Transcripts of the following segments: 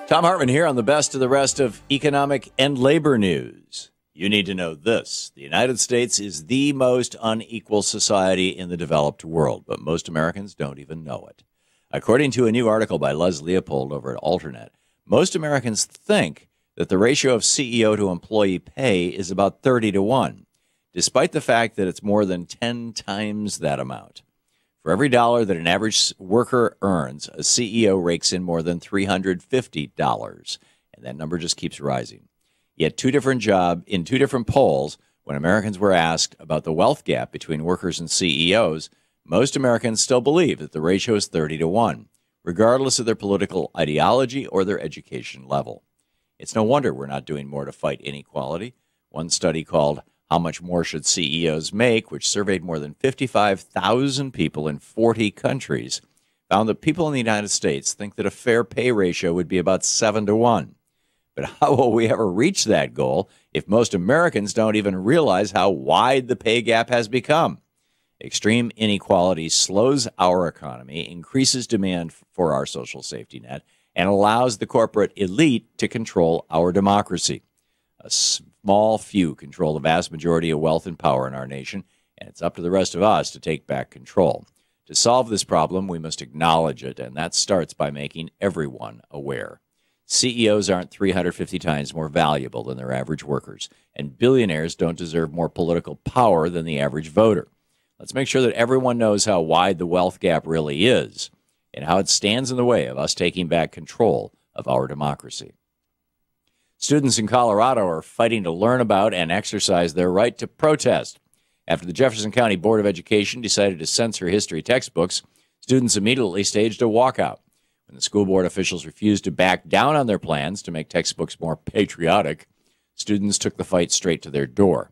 Thom Hartmann here on the best of the rest of economic and labor news. You need to know this. The United States is the most unequal society in the developed world, but most Americans don't even know it. According to a new article by Les Leopold over at Alternet, most Americans think that the ratio of CEO to employee pay is about 30-1, despite the fact that it's more than 10 times that amount. For every dollar that an average worker earns, a CEO rakes in more than $350, and that number just keeps rising. Yet in two different polls, when Americans were asked about the wealth gap between workers and CEOs, most Americans still believe that the ratio is 30-1, regardless of their political ideology or their education level. It's no wonder we're not doing more to fight inequality. One study called How Much More Should CEOs Make, which surveyed more than 55,000 people in 40 countries, found that people in the United States think that a fair pay ratio would be about 7-1. But how will we ever reach that goal if most Americans don't even realize how wide the pay gap has become? Extreme inequality slows our economy, increases demand for our social safety net, and allows the corporate elite to control our democracy. A small few control the vast majority of wealth and power in our nation, and it's up to the rest of us to take back control. To solve this problem, we must acknowledge it, and that starts by making everyone aware. CEOs aren't 350 times more valuable than their average workers, and billionaires don't deserve more political power than the average voter. Let's make sure that everyone knows how wide the wealth gap really is and how it stands in the way of us taking back control of our democracy. Students in Colorado are fighting to learn about and exercise their right to protest. After the Jefferson County Board of Education decided to censor history textbooks, students immediately staged a walkout. When the school board officials refused to back down on their plans to make textbooks more patriotic, students took the fight straight to their door.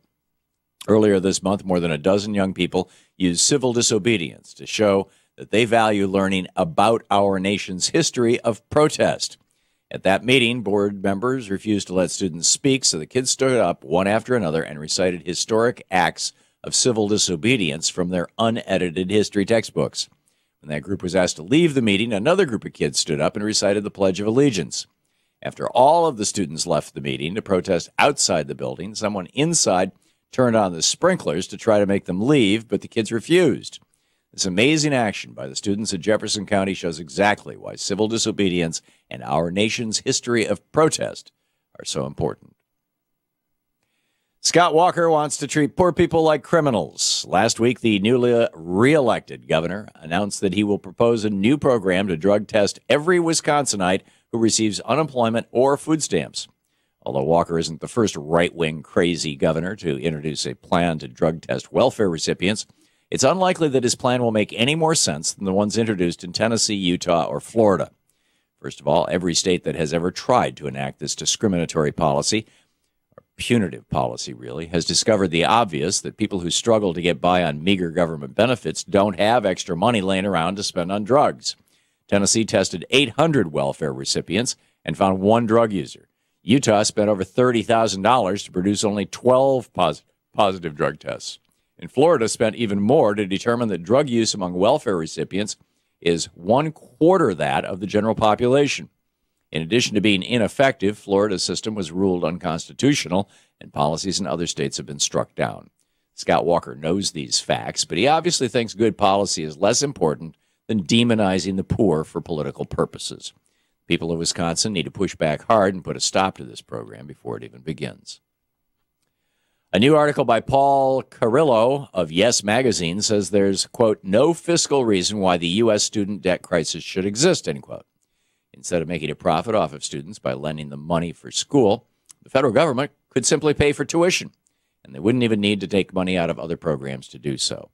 Earlier this month, more than a dozen young people used civil disobedience to show that they value learning about our nation's history of protest. At that meeting, board members refused to let students speak, so the kids stood up one after another and recited historic acts of civil disobedience from their unedited history textbooks. When that group was asked to leave the meeting, another group of kids stood up and recited the Pledge of Allegiance. After all of the students left the meeting to protest outside the building, someone inside turned on the sprinklers to try to make them leave, but the kids refused. This amazing action by the students at Jefferson County shows exactly why civil disobedience and our nation's history of protest are so important. Scott Walker wants to treat poor people like criminals. Last week, the newly re-elected governor announced that he will propose a new program to drug test every Wisconsinite who receives unemployment or food stamps. Although Walker isn't the first right-wing crazy governor to introduce a plan to drug test welfare recipients, it's unlikely that his plan will make any more sense than the ones introduced in Tennessee, Utah, or Florida. First of all, every state that has ever tried to enact this discriminatory policy, or punitive policy really, has discovered the obvious that people who struggle to get by on meager government benefits don't have extra money laying around to spend on drugs. Tennessee tested 800 welfare recipients and found one drug user. Utah spent over $30,000 to produce only 12 positive drug tests. And Florida spent even more to determine that drug use among welfare recipients is 1/4 that of the general population. In addition to being ineffective, Florida's system was ruled unconstitutional, and policies in other states have been struck down. Scott Walker knows these facts, but he obviously thinks good policy is less important than demonizing the poor for political purposes. People of Wisconsin need to push back hard and put a stop to this program before it even begins. A new article by Paul Carrillo of Yes Magazine says there's, quote, no fiscal reason why the U.S. student debt crisis should exist, end quote. Instead of making a profit off of students by lending them money for school, the federal government could simply pay for tuition, and they wouldn't even need to take money out of other programs to do so.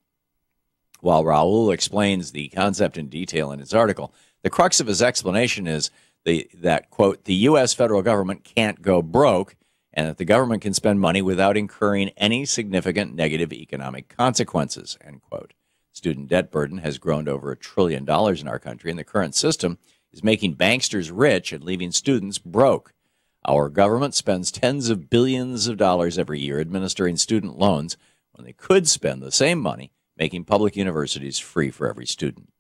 While Raul explains the concept in detail in his article, the crux of his explanation is that, quote, the U.S. federal government can't go broke, and that the government can spend money without incurring any significant negative economic consequences, end quote. Student debt burden has grown to over $1 trillion in our country, and the current system is making banksters rich and leaving students broke. Our government spends tens of billions of dollars every year administering student loans when they could spend the same money making public universities free for every student.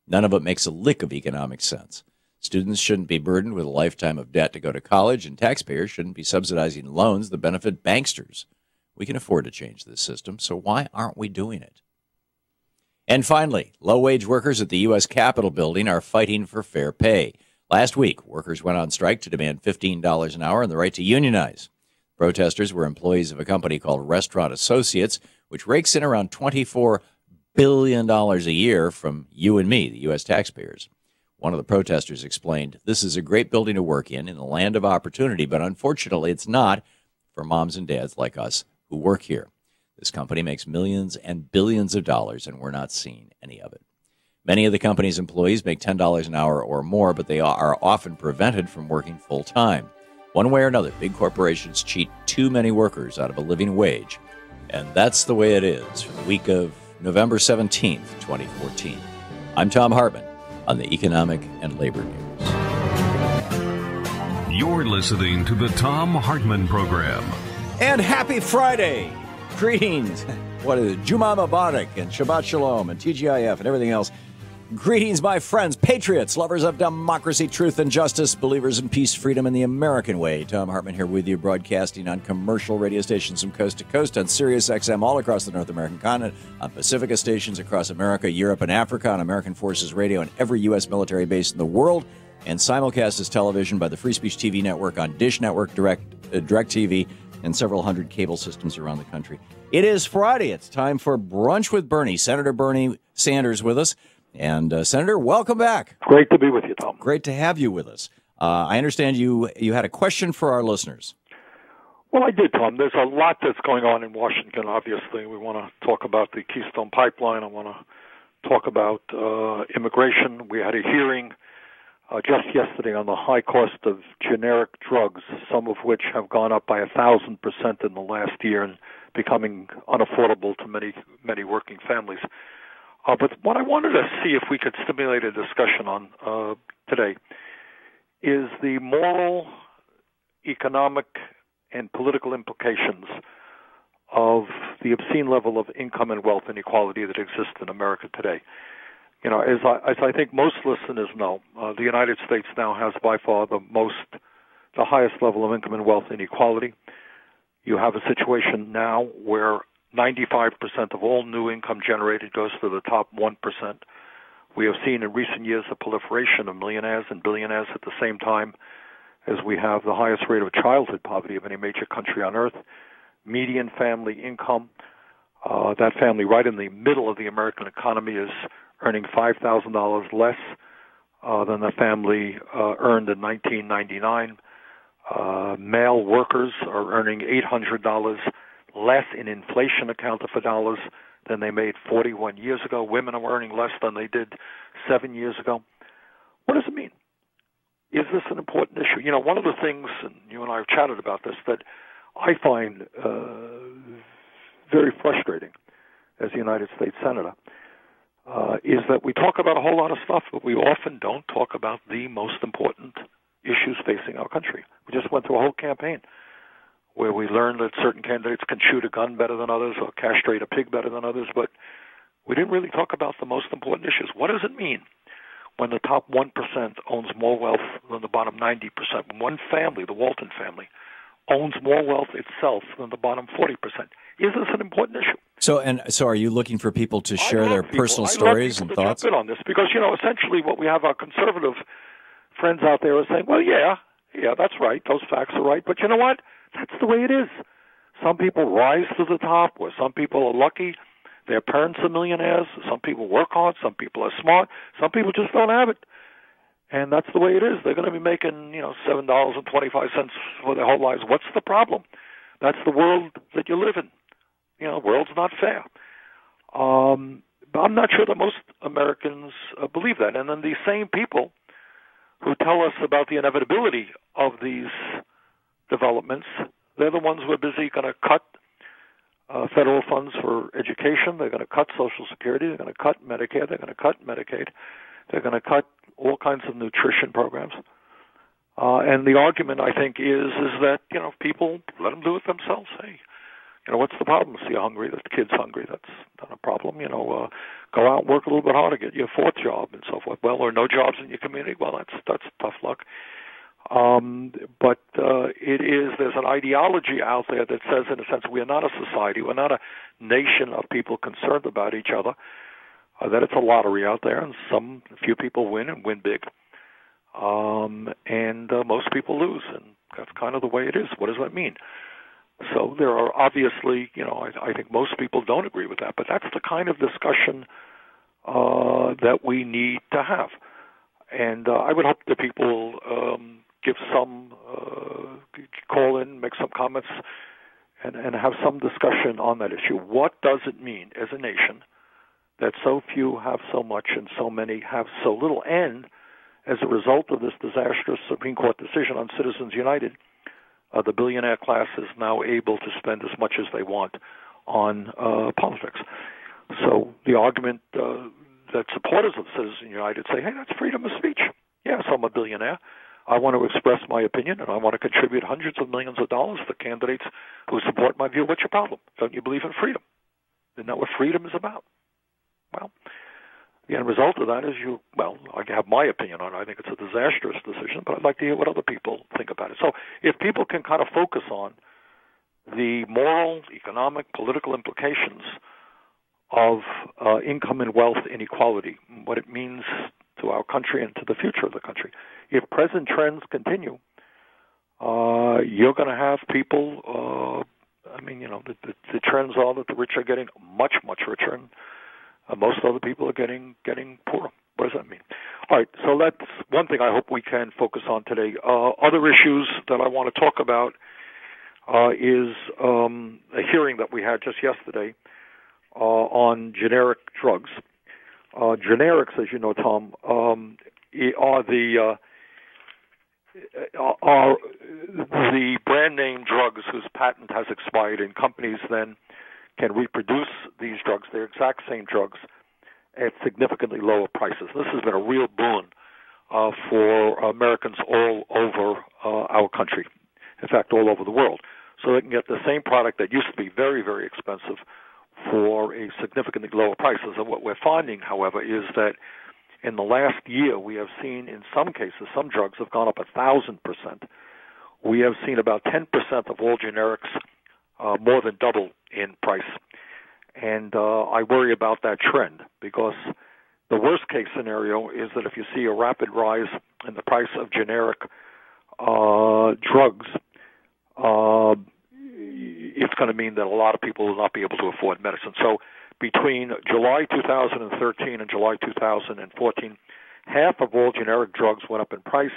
None of it makes a lick of economic sense. Students shouldn't be burdened with a lifetime of debt to go to college, and taxpayers shouldn't be subsidizing loans that benefit banksters. We can afford to change this system, so why aren't we doing it? And finally, low-wage workers at the U.S. Capitol building are fighting for fair pay. Last week, workers went on strike to demand $15 an hour and the right to unionize. Protesters were employees of a company called Restaurant Associates, which rakes in around $24 billion a year from you and me, the U.S. taxpayers. One of the protesters explained, "This is a great building to work in the land of opportunity, but unfortunately it's not for moms and dads like us who work here. This company makes millions and billions of dollars, and we're not seeing any of it." Many of the company's employees make $10 an hour or more, but they are often prevented from working full-time. One way or another, big corporations cheat too many workers out of a living wage. And that's the way it is for the week of November 17th, 2014. I'm Thom Hartmann on the Economic and Labor News. You're listening to the Thom Hartmann Program. And happy Friday! Greetings. What is it? Juma Mubarak and Shabbat Shalom and TGIF and everything else. Greetings, my friends, patriots, lovers of democracy, truth, and justice, believers in peace, freedom, and the American way. Thom Hartmann here with you, broadcasting on commercial radio stations from coast to coast, on Sirius XM all across the North American continent, on Pacifica stations across America, Europe, and Africa, on American Forces Radio, and every U.S. military base in the world, and simulcast as television by the Free Speech TV network on Dish Network, DirecTV, and several hundred cable systems around the country. It is Friday. It's time for Brunch with Bernie. Senator Bernie Sanders with us. And, Senator, welcome back. Great to be with you, Tom. Great to have you with us. I understand you had a question for our listeners. Well, I did, Tom. There's a lot that's going on in Washington, obviously. We want to talk about the Keystone Pipeline. I want to talk about immigration. We had a hearing just yesterday on the high cost of generic drugs, some of which have gone up by 1,000% in the last year and becoming unaffordable to many working families. But what I wanted to see if we could stimulate a discussion on today is the moral, economic, and political implications of the obscene level of income and wealth inequality that exists in America today. You know, as I think most listeners know, the United States now has by far the highest level of income and wealth inequality. You have a situation now where 95% of all new income generated goes to the top 1%. We have seen in recent years a proliferation of millionaires and billionaires at the same time as we have the highest rate of childhood poverty of any major country on earth. Median family income, that family right in the middle of the American economy is earning $5,000 less than the family earned in 1999. Male workers are earning $800 less in inflation accounted for dollars than they made 41 years ago. Women are earning less than they did 7 years ago. What does it mean? Is this an important issue? You know, one of the things, and you and I have chatted about this, that I find very frustrating as a United States Senator is that we talk about a whole lot of stuff, but we often don't talk about the most important issues facing our country. We just went through a whole campaign where we learned that certain candidates can shoot a gun better than others or castrate a pig better than others, but we didn't really talk about the most important issues. What does it mean when the top 1% owns more wealth than the bottom 90%? One family, the Walton family, owns more wealth itself than the bottom 40%. Is this an important issue? So are you looking for people to share their personal stories and thoughts? Jump in on this because, you know, essentially what we have our conservative friends out there are saying, well, yeah, that's right. Those facts are right. But you know what? That's the way it is. Some people rise to the top, where some people are lucky. Their parents are millionaires. Some people work hard. Some people are smart. Some people just don't have it. And that's the way it is. They're going to be making, $7.25 for their whole lives. What's the problem? That's the world that you live in. You know, the world's not fair. But I'm not sure that most Americans believe that. And then these same people who tell us about the inevitability of these developments, they're the ones who are busy going to cut federal funds for education. They're going to cut Social Security. They're going to cut Medicare. They're going to cut Medicaid. They're going to cut all kinds of nutrition programs. And the argument, I think, is that, people, let them do it themselves. Hey, What's the problem? See, you're hungry. The kid's hungry. That's not a problem. Go out and work a little bit harder, get your fourth job, and so forth. Well, there are no jobs in your community. Well, that's tough luck. But there's an ideology out there that says, in a sense, we are not a society, we're not a nation of people concerned about each other, that it's a lottery out there, and few people win and win big, and most people lose, and that's kind of the way it is. What does that mean? So there are obviously, I think most people don't agree with that, but that's the kind of discussion that we need to have. And I would hope that people give some, call in, make some comments, and have some discussion on that issue. What does it mean as a nation that so few have so much and so many have so little? And as a result of this disastrous Supreme Court decision on Citizens United, the billionaire class is now able to spend as much as they want on politics. So the argument that supporters of Citizens United say, hey, that's freedom of speech. Yes, I'm a billionaire. I want to express my opinion, and I want to contribute hundreds of millions of dollars to candidates who support my view. What's your problem? Don't you believe in freedom? Isn't that what freedom is about? Well, the end result of that is I have my opinion on it. I think it's a disastrous decision, but I'd like to hear what other people think about it. So if people can kind of focus on the moral, economic, political implications of income and wealth inequality, what it means to our country and to the future of the country. If present trends continue, you're going to have people, the trends are that the rich are getting much, much richer, and most other people are getting poorer. What does that mean? All right, so that's one thing I hope we can focus on today. Other issues that I want to talk about is a hearing that we had just yesterday on generic drugs. Generics, as you know, Tom, are the brand name drugs whose patent has expired, and companies then can reproduce these drugs, their exact same drugs, at significantly lower prices. This has been a real boon for Americans all over our country, in fact, all over the world. So they can get the same product that used to be very, very expensive for a significantly lower prices. And what we're finding, however, is that in the last year we have seen, in some cases, some drugs have gone up 1,000%. We have seen about 10% of all generics more than double in price. And I worry about that trend, because the worst case scenario is that if you see a rapid rise in the price of generic drugs, it's going to mean that a lot of people will not be able to afford medicine. So between July 2013 and July 2014, half of all generic drugs went up in price.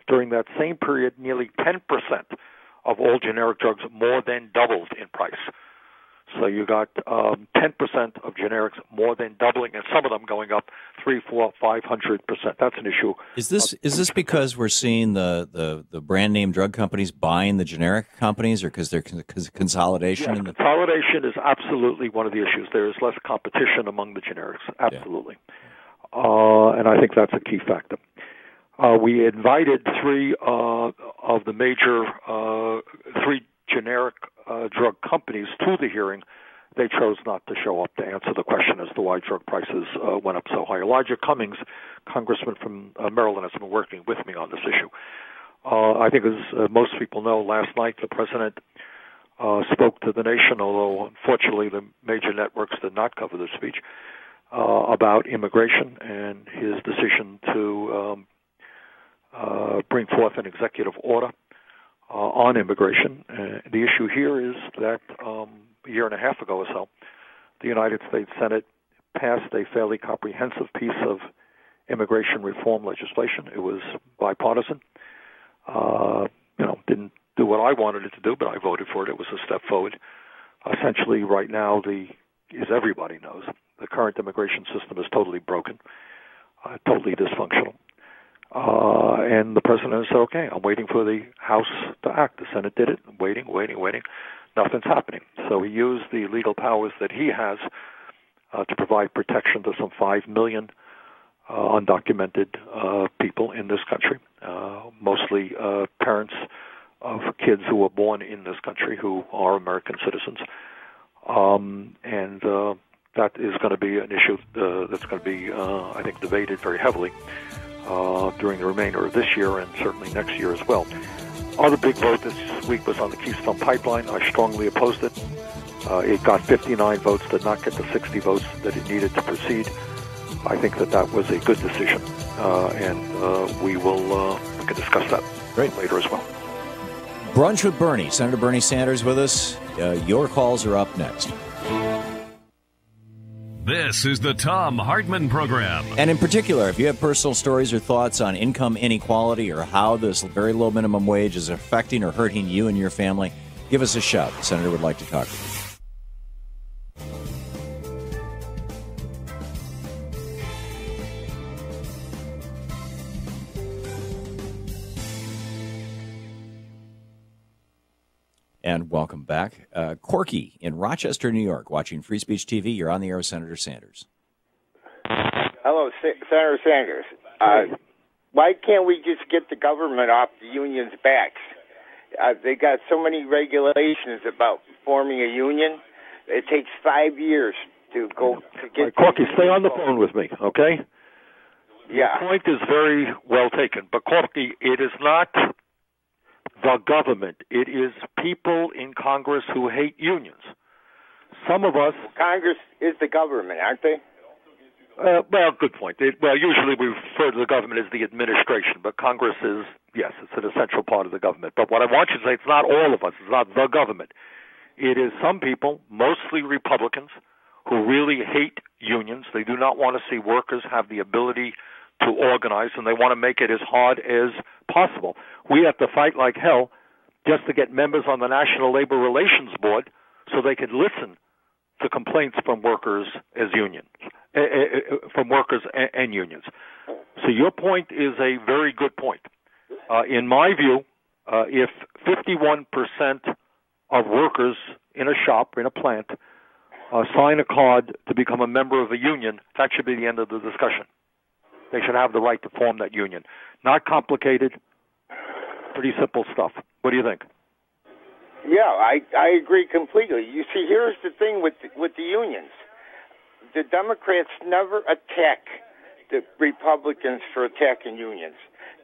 During that same period, nearly 10% of all generic drugs more than doubled in price. So you got 10% of generics more than doubling, and some of them going up 300%, 400%, 500%. That's an issue. Is this because we're seeing the brand name drug companies buying the generic companies, or because there's consolidation? Yes, consolidation is absolutely one of the issues. There is less competition among the generics, absolutely. Yeah. And I think that's a key factor. We invited three of the major three generic drug companies to the hearing. They chose not to show up to answer the question as to why drug prices went up so high. Elijah Cummings, congressman from Maryland, has been working with me on this issue. I think, as most people know, last night the president spoke to the nation, although unfortunately the major networks did not cover the speech, about immigration and his decision to bring forth an executive order on immigration. The issue here is that a year and a half ago or so, the United States Senate passed a fairly comprehensive piece of immigration reform legislation. It was bipartisan. Didn't do what I wanted it to do, but I voted for it. It was a step forward. Essentially, right now, as everybody knows, the current immigration system is totally broken, totally dysfunctional. And the president said, okay, I'm waiting for the House to act. The Senate did it. I'm waiting. Nothing's happening. So he used the legal powers that he has to provide protection to some 5 million undocumented people in this country, mostly parents of kids who were born in this country who are American citizens. and that is going to be an issue that's going to be, I think, debated very heavily during the remainder of this year and certainly next year as well. Other big vote this week was on the Keystone Pipeline. I strongly opposed it. It got 59 votes, did not get the 60 votes that it needed to proceed. I think that was a good decision, and we can discuss that later as well. Brunch with Bernie. Senator Bernie Sanders with us. Your calls are up next. This is the Thom Hartmann Program. And in particular, if you have personal stories or thoughts on income inequality or how this very low minimum wage is affecting or hurting you and your family, give us a shout. The Senator would like to talk with you. And welcome back. Corky in Rochester, New York, watching Free Speech TV. You're on the air with Senator Sanders. Hello, Senator Sanders. Why can't we just get the government off the union's backs? They got so many regulations about forming a union. It takes 5 years to go to get. Corky, stay on the phone with me, okay? Yeah. Your point is very well taken, but Corky, it is not the government. It is people in Congress who hate unions. Some of us... Congress is the government, aren't they? Well, good point. Usually we refer to the government as the administration, but Congress is, yes, it's an essential part of the government. But what I want you to say, it's not all of us. It's not the government. It is some people, mostly Republicans, who really hate unions. They do not want to see workers have the ability to organize, and they want to make it as hard as possible. We have to fight like hell just to get members on the National Labor Relations Board so they can listen to complaints from workers as unions, from workers and unions. So your point is a very good point. In my view, if 51% of workers in a shop, in a plant, sign a card to become a member of a union, that should be the end of the discussion. They should have the right to form that union. Not complicated, pretty simple stuff. What do you think? Yeah, I agree completely. You see, here's the thing with the unions. The Democrats never attack the Republicans for attacking unions.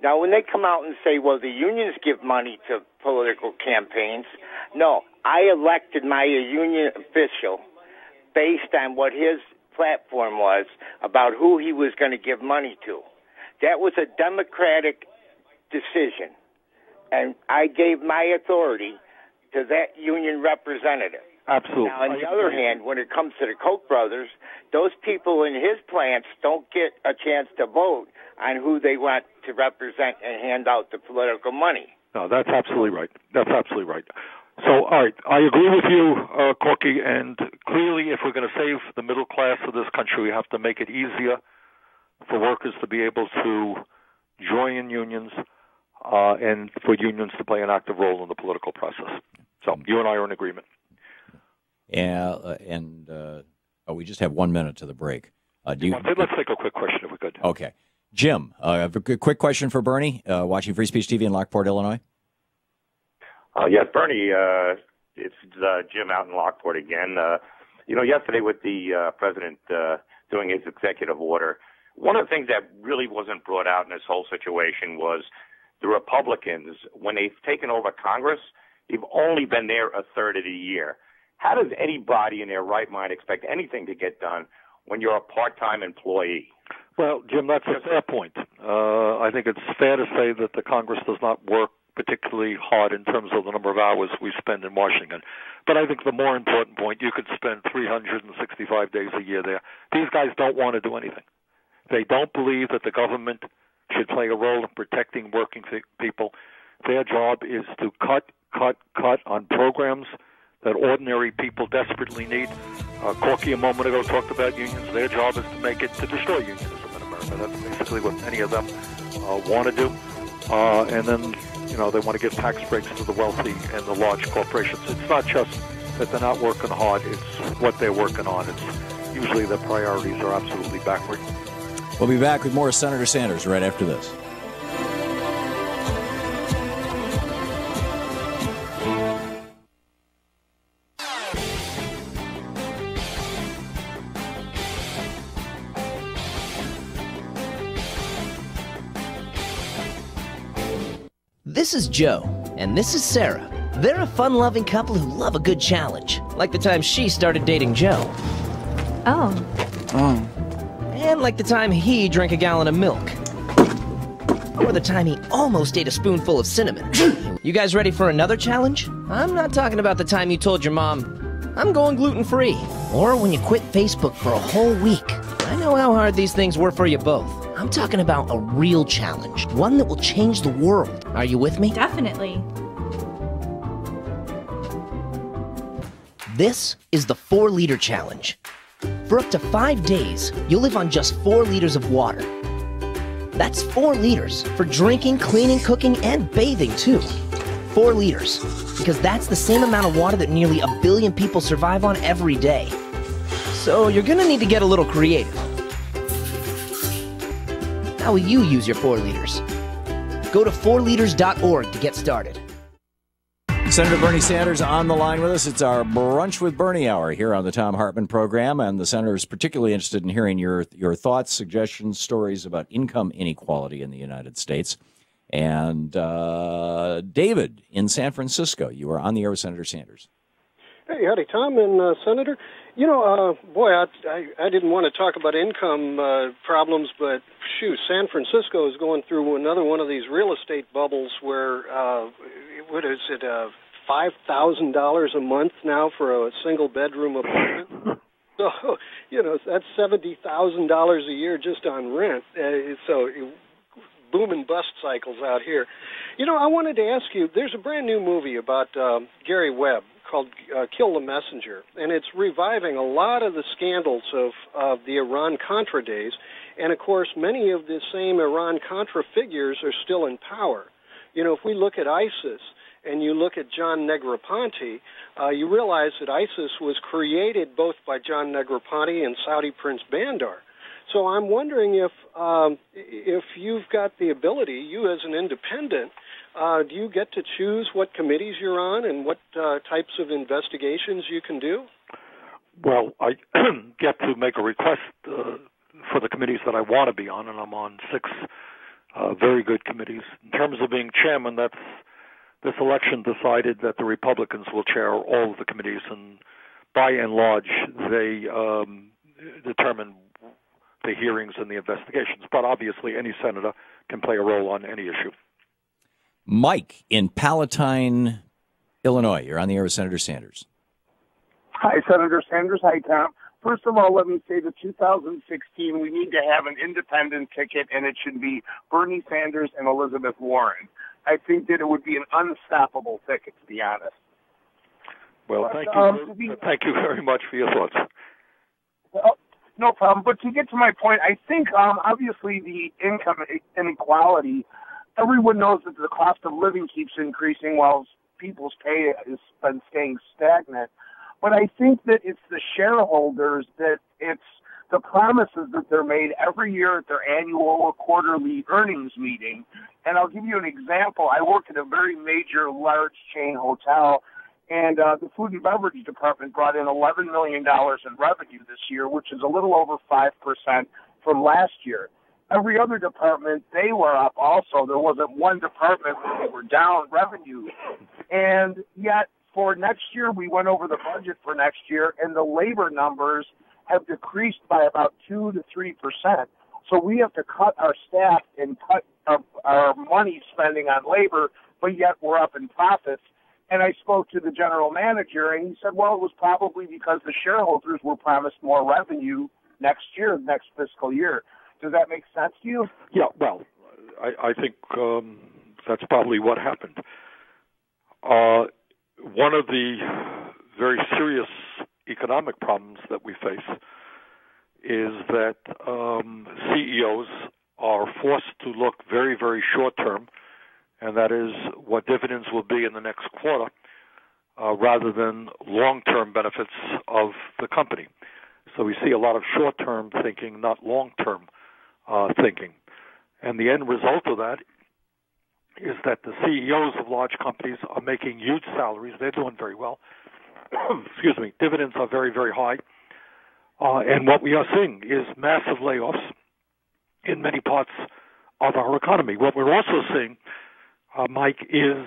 Now, when they come out and say, well, the unions give money to political campaigns, no, I elected my union official based on what his platform was about who he was going to give money to. That was a Democratic decision, and I gave my authority to that union representative. Absolutely. Now, on the other hand, when it comes to the Koch brothers, those people in his plants don't get a chance to vote on who they want to represent and hand out the political money. No, that's absolutely right. That's absolutely right. So, all right, I agree with you, Corky, and clearly if we're going to save the middle class of this country, we have to make it easier for workers to be able to join in unions and for unions to play an active role in the political process. So you and I are in agreement. We just have 1 minute to the break. Let's take a quick question if we could. Okay. Jim, I have a quick question for Bernie, watching Free Speech TV in Lockport, Illinois. Yes, Bernie, it's Jim out in Lockport again. Yesterday with the president doing his executive order, one of the things that really wasn't brought out in this whole situation was the Republicans, when they've taken over Congress, they've only been there a third of the year. How does anybody in their right mind expect anything to get done when you're a part-time employee? Well, Jim, that's a fair point. I think it's fair to say that the Congress does not work particularly hard in terms of the number of hours we spend in Washington. But I think the more important point, you could spend 365 days a year there. These guys don't want to do anything. They don't believe that the government should play a role in protecting working people. Their job is to cut on programs that ordinary people desperately need. Corky a moment ago talked about unions. Their job is to destroy unionism in America. That's basically what many of them want to do. And then, they want to give tax breaks to the wealthy and the large corporations. It's not just that they're not working hard. It's what they're working on. It's usually their priorities are absolutely backward. We'll be back with more Senator Sanders right after this. This is Joe, and this is Sarah. They're a fun-loving couple who love a good challenge, like the time she started dating Joe. Oh. And like the time he drank a gallon of milk. Or the time he almost ate a spoonful of cinnamon. You guys ready for another challenge? I'm not talking about the time you told your mom, I'm going gluten-free. Or when you quit Facebook for a whole week. I know how hard these things were for you both. I'm talking about a real challenge, one that will change the world. Are you with me? Definitely. This is the 4-liter challenge. For up to 5 days, you'll live on just 4 liters of water. That's 4 liters for drinking, cleaning, cooking, and bathing, too. 4 liters, because that's the same amount of water that nearly 1 billion people survive on every day. So you're gonna need to get a little creative. How will you use your 4 liters? Go to 4liters.org to get started. Senator Bernie Sanders on the line with us. It's our Brunch with Bernie hour here on the Thom Hartmann Program, and the senator is particularly interested in hearing your thoughts, suggestions, stories about income inequality in the United States. And David in San Francisco, you are on the air with Senator Sanders. Hey, howdy, Tom and Senator. You know, boy, I didn't want to talk about income problems, but shoot, San Francisco is going through another one of these real estate bubbles where, what is it, $5,000 a month now for a single-bedroom apartment? So, you know, that's $70,000 a year just on rent. So boom and bust cycles out here. You know, I wanted to ask you, there's a brand new movie about Gary Webb called Kill the Messenger, and it's reviving a lot of the scandals of the Iran-Contra days. And, of course, many of the same Iran-Contra figures are still in power. You know, if we look at ISIS and you look at John Negroponte, you realize that ISIS was created both by John Negroponte and Saudi Prince Bandar. So I'm wondering if you've got the ability, you as an independent, do you get to choose what committees you're on and what types of investigations you can do? Well, I get to make a request for the committees that I want to be on, and I'm on 6 very good committees. In terms of being chairman, this election decided that the Republicans will chair all of the committees, and by and large, they determine the hearings and the investigations. But obviously, any senator can play a role on any issue. Mike in Palatine, Illinois. You're on the air with Senator Sanders. Hi, Senator Sanders. Hi, Tom. First of all, let me say that 2016, we need to have an independent ticket, and it should be Bernie Sanders and Elizabeth Warren. I think that it would be an unstoppable ticket, to be honest. Well, thank you very much for your thoughts. Well, no problem. But to get to my point, I think obviously the income inequality, everyone knows that the cost of living keeps increasing while people's pay has been staying stagnant. But I think that it's the shareholders, that it's the promises that they're made every year at their annual or quarterly earnings meeting. And I'll give you an example. I work at a very major, large chain hotel, and the food and beverage department brought in $11 million in revenue this year, which is a little over 5% from last year. Every other department, they were up also. There wasn't one department where they were down revenue. And yet, for next year, we went over the budget for next year, and the labor numbers have decreased by about 2 to 3%. So we have to cut our staff and cut our money spending on labor, but yet we're up in profits. And I spoke to the general manager, and he said, well, it was probably because the shareholders were promised more revenue next year, next fiscal year. Does that make sense to you? Yeah, well, I think that's probably what happened. One of the very serious economic problems that we face is that CEOs are forced to look very, very short-term, and that is what dividends will be in the next quarter, rather than long-term benefits of the company. So we see a lot of short-term thinking, not long-term thinking. And the end result of that is that the CEOs of large companies are making huge salaries. They're doing very well. Excuse me. Dividends are very, very high. And what we are seeing is massive layoffs in many parts of our economy. What we're also seeing Mike, is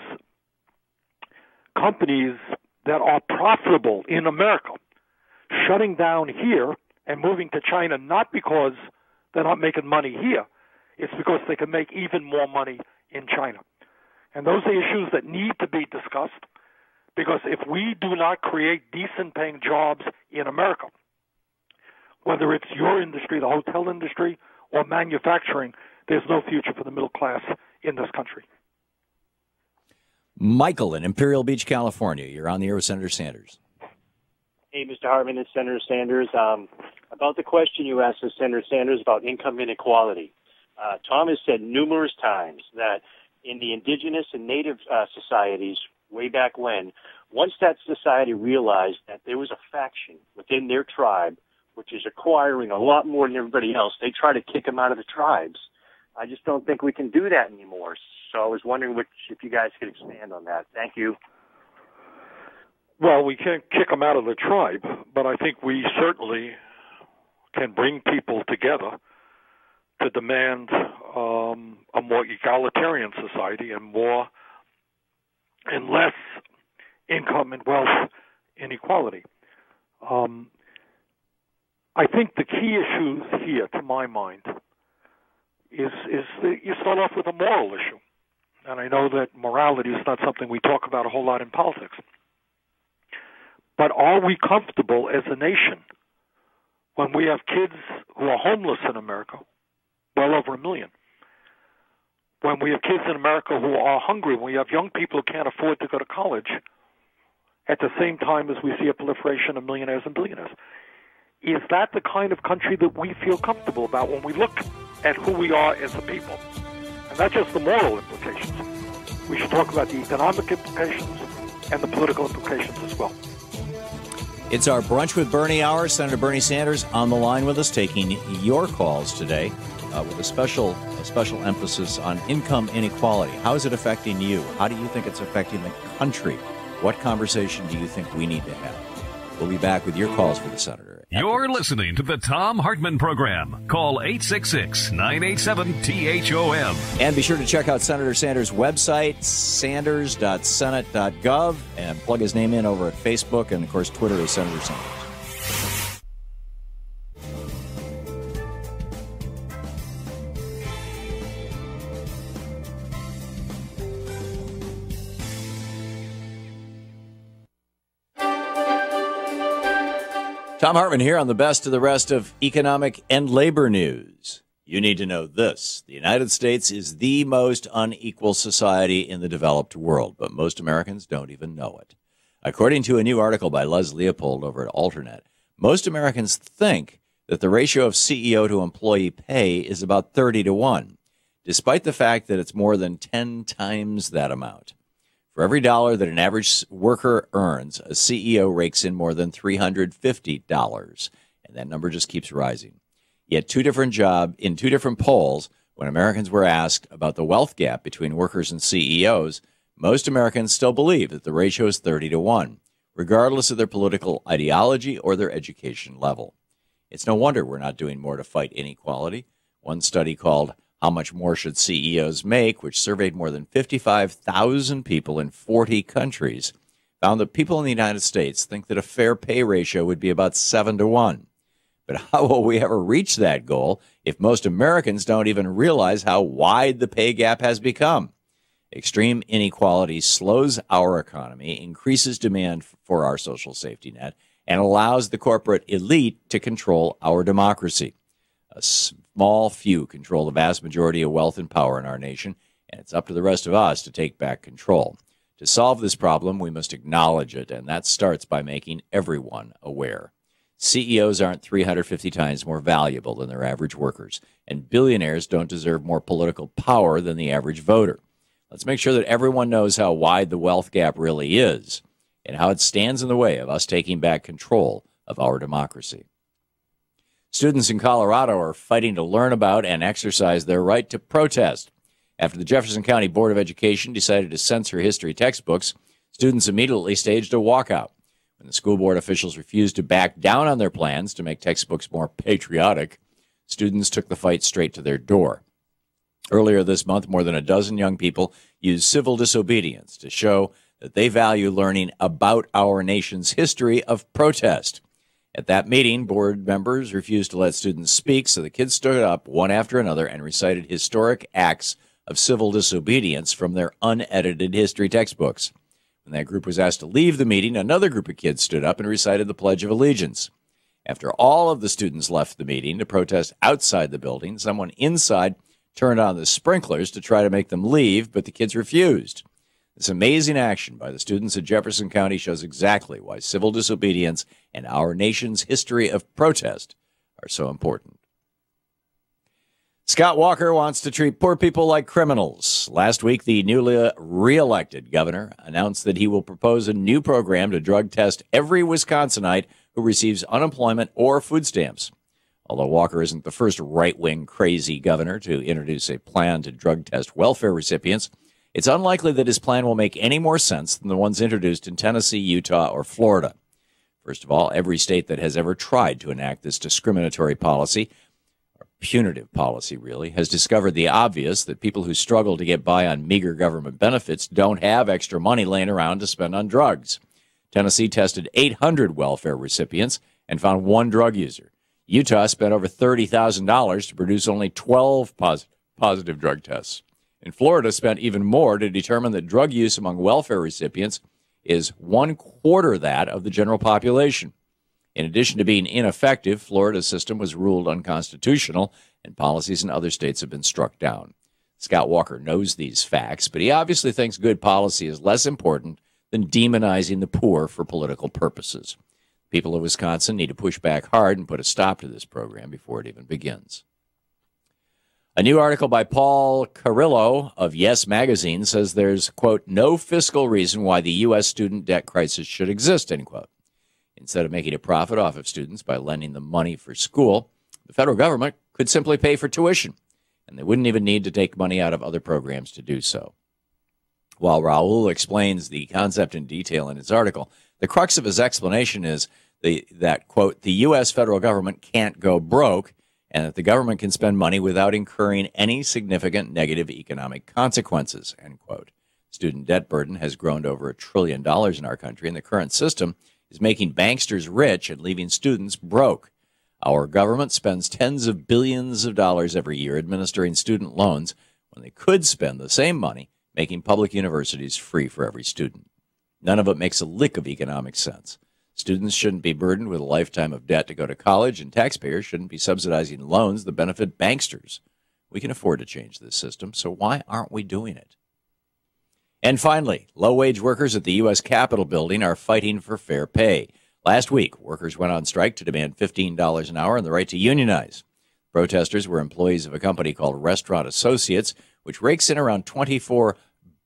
companies that are profitable in America shutting down here and moving to China, not because they're not making money here. It's because they can make even more money in China. And those are issues that need to be discussed, because if we do not create decent-paying jobs in America, whether it's your industry, the hotel industry, or manufacturing, there's no future for the middle class in this country. Michael in Imperial Beach, California. You're on the air with Senator Sanders. Hey, Mr. Hartmann and Senator Sanders. About the question you asked of Senator Sanders about income inequality. Tom has said numerous times that in the indigenous and native societies way back when, once that society realized that there was a faction within their tribe which is acquiring a lot more than everybody else, they try to kick them out of the tribes. I just don't think we can do that anymore. So I was wondering if you guys could expand on that. Thank you. Well, we can't kick them out of the tribe, but I think we certainly can bring people together to demand a more egalitarian society and less income and wealth inequality. I think the key issues here, to my mind, is that you start off with a moral issue. And I know that morality is not something we talk about a whole lot in politics. But are we comfortable as a nation when we have kids who are homeless in America, well over 1 million? When we have kids in America who are hungry, when we have young people who can't afford to go to college, at the same time as we see a proliferation of millionaires and billionaires. Is that the kind of country that we feel comfortable about when we look at who we are as a people? And not just the moral implications. We should talk about the economic implications and the political implications as well. It's our Brunch with Bernie hour. Senator Bernie Sanders on the line with us, taking your calls today with a special emphasis on income inequality. How is it affecting you? How do you think it's affecting the country? What conversation do you think we need to have? We'll be back with your calls for the senator. You're listening to the Thom Hartmann Program. Call 866-987-THOM. And be sure to check out Senator Sanders' website, sanders.senate.gov, and plug his name in over at Facebook and, of course, Twitter is Senator Sanders. Thom Hartmann here on the best of the rest of economic and labor news. You need to know this. The United States is the most unequal society in the developed world, but most Americans don't even know it. According to a new article by Les Leopold over at Alternet, most Americans think that the ratio of CEO to employee pay is about 30-1, despite the fact that it's more than 10 times that amount. For every dollar that an average worker earns, a CEO rakes in more than $350, and that number just keeps rising. Yet in two different polls, when Americans were asked about the wealth gap between workers and CEOs, most Americans still believe that the ratio is 30-1, regardless of their political ideology or their education level. It's no wonder we're not doing more to fight inequality. One study called How Much More Should CEOs Make, which surveyed more than 55,000 people in 40 countries, found that people in the United States think that a fair pay ratio would be about 7-1. But how will we ever reach that goal if most Americans don't even realize how wide the pay gap has become? Extreme inequality slows our economy, increases demand for our social safety net, and allows the corporate elite to control our democracy. A small few control the vast majority of wealth and power in our nation, and it's up to the rest of us to take back control. To solve this problem, we must acknowledge it, and that starts by making everyone aware. CEOs aren't 350 times more valuable than their average workers, and billionaires don't deserve more political power than the average voter. Let's make sure that everyone knows how wide the wealth gap really is and how it stands in the way of us taking back control of our democracy. Students in Colorado are fighting to learn about and exercise their right to protest. After the Jefferson County Board of Education decided to censor history textbooks, students immediately staged a walkout. When the school board officials refused to back down on their plans to make textbooks more patriotic, students took the fight straight to their door. Earlier this month, more than a dozen young people used civil disobedience to show that they value learning about our nation's history of protest. At that meeting, board members refused to let students speak, so the kids stood up one after another and recited historic acts of civil disobedience from their unedited history textbooks. When that group was asked to leave the meeting, another group of kids stood up and recited the Pledge of Allegiance. After all of the students left the meeting to protest outside the building, someone inside turned on the sprinklers to try to make them leave, but the kids refused. This amazing action by the students of Jefferson County shows exactly why civil disobedience and our nation's history of protest are so important. Scott Walker wants to treat poor people like criminals. Last week, the newly re-elected governor announced that he will propose a new program to drug test every Wisconsinite who receives unemployment or food stamps. Although Walker isn't the first right-wing crazy governor to introduce a plan to drug test welfare recipients, it's unlikely that his plan will make any more sense than the ones introduced in Tennessee, Utah, or Florida. First of all, every state that has ever tried to enact this discriminatory policy, or punitive policy really, has discovered the obvious that people who struggle to get by on meager government benefits don't have extra money laying around to spend on drugs. Tennessee tested 800 welfare recipients and found one drug user. Utah spent over $30,000 to produce only 12 positive drug tests. And Florida spent even more to determine that drug use among welfare recipients is 1/4 that of the general population. In addition to being ineffective, Florida's system was ruled unconstitutional, and policies in other states have been struck down. Scott Walker knows these facts, but he obviously thinks good policy is less important than demonizing the poor for political purposes. People of Wisconsin need to push back hard and put a stop to this program before it even begins. A new article by Paul Carrillo of Yes Magazine says there's, quote, no fiscal reason why the U.S. student debt crisis should exist, end quote. Instead of making a profit off of students by lending them money for school, the federal government could simply pay for tuition, and they wouldn't even need to take money out of other programs to do so. While Raul explains the concept in detail in his article, the crux of his explanation is that, quote, the U.S. federal government can't go broke, and that the government can spend money without incurring any significant negative economic consequences, end quote. Student debt burden has grown to over $1 trillion in our country, and the current system is making banksters rich and leaving students broke. Our government spends tens of billions of dollars every year administering student loans when they could spend the same money making public universities free for every student. None of it makes a lick of economic sense. Students shouldn't be burdened with a lifetime of debt to go to college, and taxpayers shouldn't be subsidizing loans that benefit banksters. We can afford to change this system, so why aren't we doing it? And finally, low-wage workers at the U.S. Capitol building are fighting for fair pay. Last week, workers went on strike to demand $15 an hour and the right to unionize. Protesters were employees of a company called Restaurant Associates, which rakes in around $24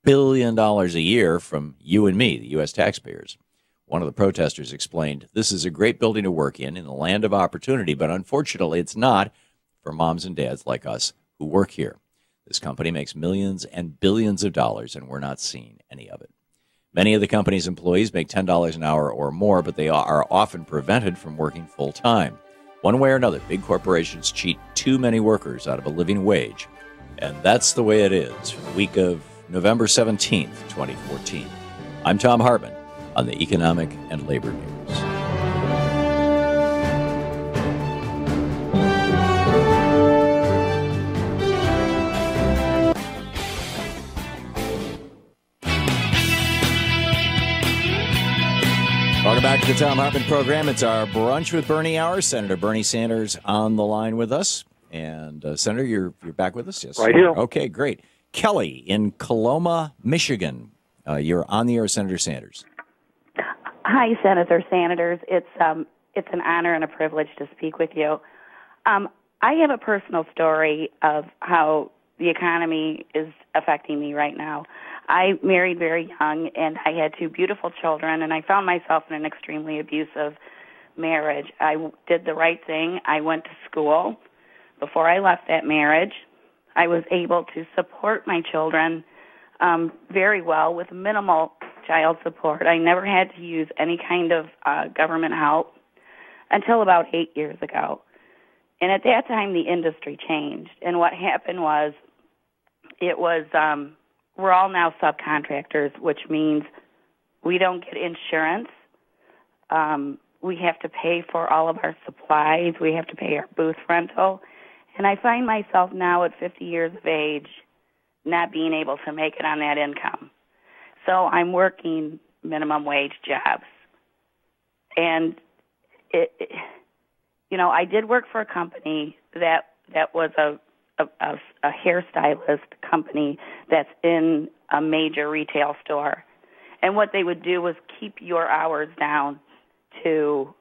billion a year from you and me, the U.S. taxpayers. One of the protesters explained, this is a great building to work in the land of opportunity, but unfortunately it's not for moms and dads like us who work here. This company makes millions and billions of dollars, and we're not seeing any of it. Many of the company's employees make $10 an hour or more, but they are often prevented from working full-time. One way or another, big corporations cheat too many workers out of a living wage. And that's the way it is, week of November 17th, 2014. I'm Thom Hartmann on the Economic and Labor News. Welcome back to the Thom Hartmann Program. It's our Brunch with Bernie hour. Senator Bernie Sanders on the line with us. And Senator, you're back with us? Yes. Right here. Okay, great. Kelly in Coloma, Michigan. You're on the air, Senator Sanders. Hi, Senators. It's an honor and a privilege to speak with you. I have a personal story of how the economy is affecting me right now. I married very young, and I had two beautiful children, and I found myself in an extremely abusive marriage. I did the right thing. I went to school. Before I left that marriage, I was able to support my children very well with minimal child support. I never had to use any kind of government help until about 8 years ago. And at that time, the industry changed. And what happened was it was, we're all now subcontractors, which means we don't get insurance. We have to pay for all of our supplies. We have to pay our booth rental. And I find myself now at 50 years of age not being able to make it on that income. So I'm working minimum wage jobs. And, I did work for a company that was a hairstylist company that's in a major retail store. And what they would do was keep your hours down to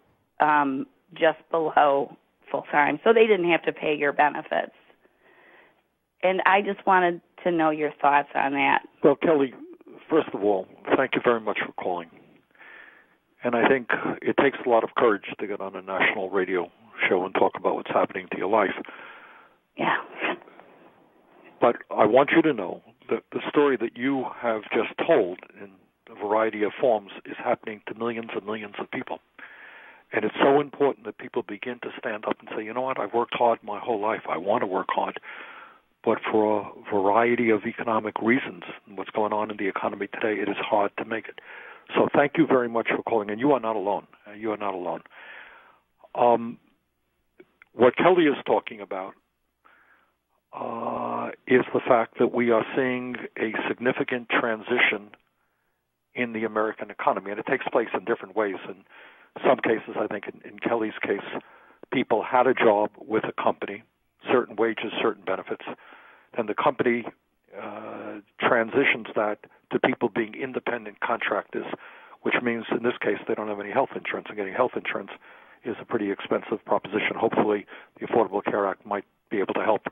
just below full-time, so they didn't have to pay your benefits. And I just wanted to know your thoughts on that. Well, Kelly, first of all, thank you very much for calling. And I think it takes a lot of courage to get on a national radio show and talk about what's happening to your life. Yeah. But I want you to know that the story that you have just told in a variety of forms is happening to millions and millions of people. And it's so important that people begin to stand up and say, you know what, I've worked hard my whole life. I want to work hard. But for a variety of economic reasons, and what's going on in the economy today, it is hard to make it. So thank you very much for calling. And you are not alone. You are not alone. What Kelly is talking about is the fact that we are seeing a significant transition in the American economy. And it takes place in different ways. In some cases, I think in Kelly's case, people had a job with a company, certain wages, certain benefits, and the company transitions that to people being independent contractors, which means in this case they don't have any health insurance, and getting health insurance is a pretty expensive proposition. Hopefully the Affordable Care Act might be able to help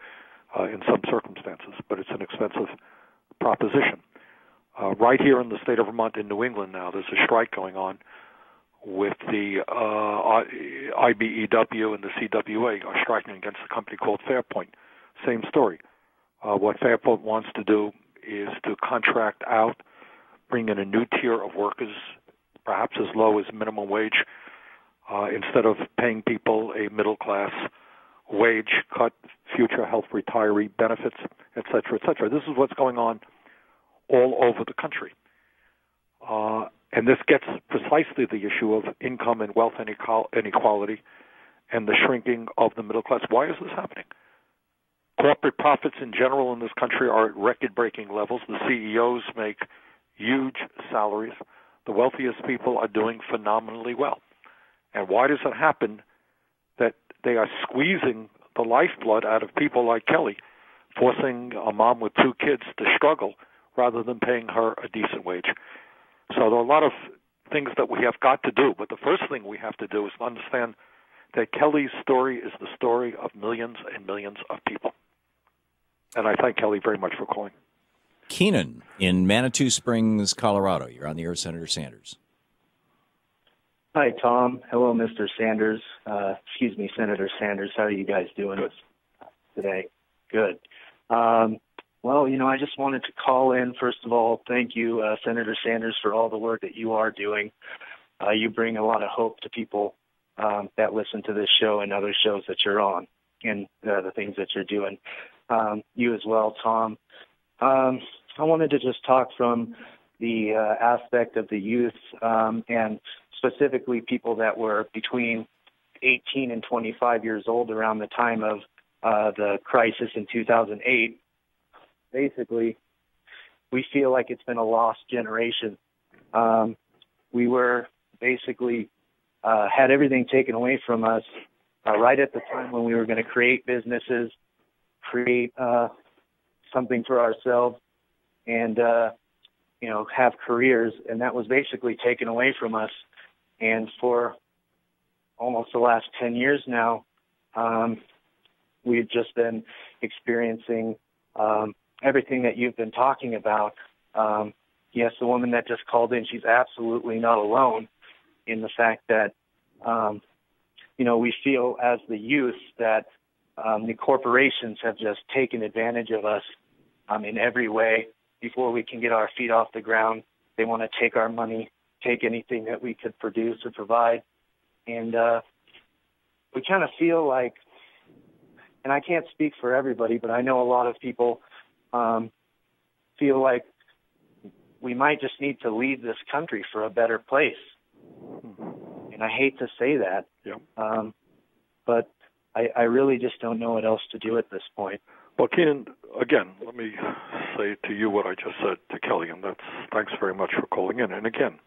in some circumstances, but it's an expensive proposition. Right here in the state of Vermont, in New England now, there's a strike going on with the IBEW and the CWA are striking against a company called Fairpoint. Same story. What Fairpoint wants to do is to contract out, bring in a new tier of workers, perhaps as low as minimum wage, instead of paying people a middle-class wage, cut future health retiree benefits, et cetera, et cetera. This is what's going on all over the country. And this gets precisely the issue of income and wealth inequality and the shrinking of the middle class. Why is this happening? Corporate profits in general in this country are at record-breaking levels. The CEOs make huge salaries. The wealthiest people are doing phenomenally well. And why does it happen that they are squeezing the lifeblood out of people like Kelly, forcing a mom with 2 kids to struggle rather than paying her a decent wage? So there are a lot of things that we have got to do, but the first thing we have to do is understand that Kelly's story is the story of millions and millions of people. And I thank Kelly very much for calling. Keenan in Manitou Springs, Colorado. You're on the air, Senator Sanders. Hi, Tom. Hello, Mr. Sanders. Senator Sanders. How are you guys doing today? Good. Well, I just wanted to call in. First of all, thank you, Senator Sanders, for all the work that you are doing. You bring a lot of hope to people that listen to this show and other shows that you're on and the things that you're doing. You as well, Tom. I wanted to just talk from the aspect of the youth and specifically people that were between 18 and 25 years old around the time of the crisis in 2008. Basically, we feel like it's been a lost generation. We were basically had everything taken away from us right at the time when we were going to create businesses, create something for ourselves, and have careers, and that was basically taken away from us. And for almost the last 10 years now, we've just been experiencing everything that you've been talking about. Yes, the woman that just called in, she's absolutely not alone in the fact that, we feel as the youth that the corporations have just taken advantage of us in every way. Before we can get our feet off the ground, they want to take our money, take anything that we could produce or provide. And we kind of feel like, and I can't speak for everybody, but I know a lot of people feel like we might just need to leave this country for a better place. And I hate to say that, but I really just don't know what else to do at this point. Well, Keenan, again, let me say to you what I just said to Kelly, and thanks very much for calling in. And again,